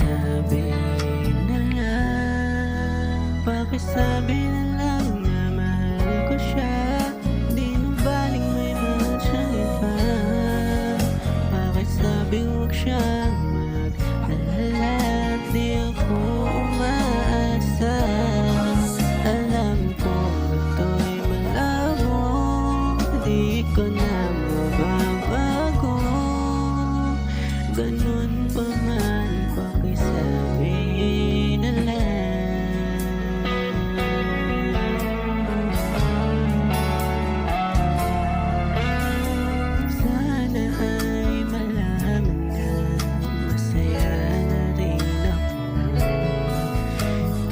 Pakisabi na lang, pakisabi na lang na mahal ko siya. Di na baling may mahal siyang iba. Pakisabi huwag siyang mag-alala, di ako umaasa. Alam ko ito'y malabo, di ko na mababago. Ganun pa man, pakisabi na lang. Sana ay malaman na masaya na rin ako,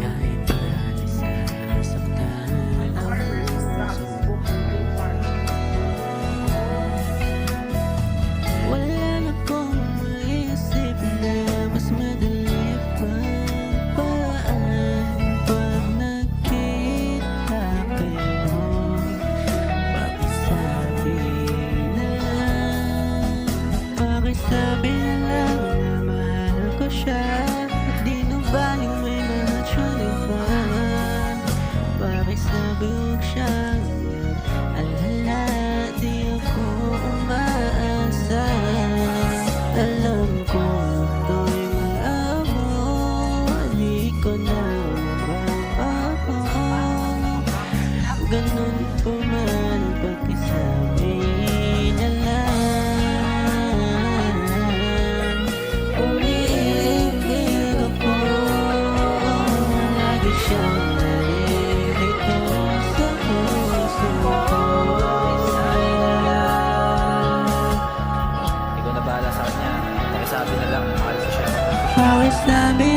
kahit na nasasaktan ang puso. Wala na akong maisip na mas madali pang paraan pag nagkita kayo. Pakisabi na lang, pakisabi na lang na mahal ko siya. Di na baling may mahal siyang iba. Pakisabi huwag siyang mag-alala, di ako umaasa. Alam ko ito'y malabo, di ko na mababago. Ganun pa man, pakisabi na lang. Umiibig ako, lagi siyang naririto sa puso ko. Ikaw na bahala sa kanya. Pakisabi na lang, mahal ko siya. Pakisabi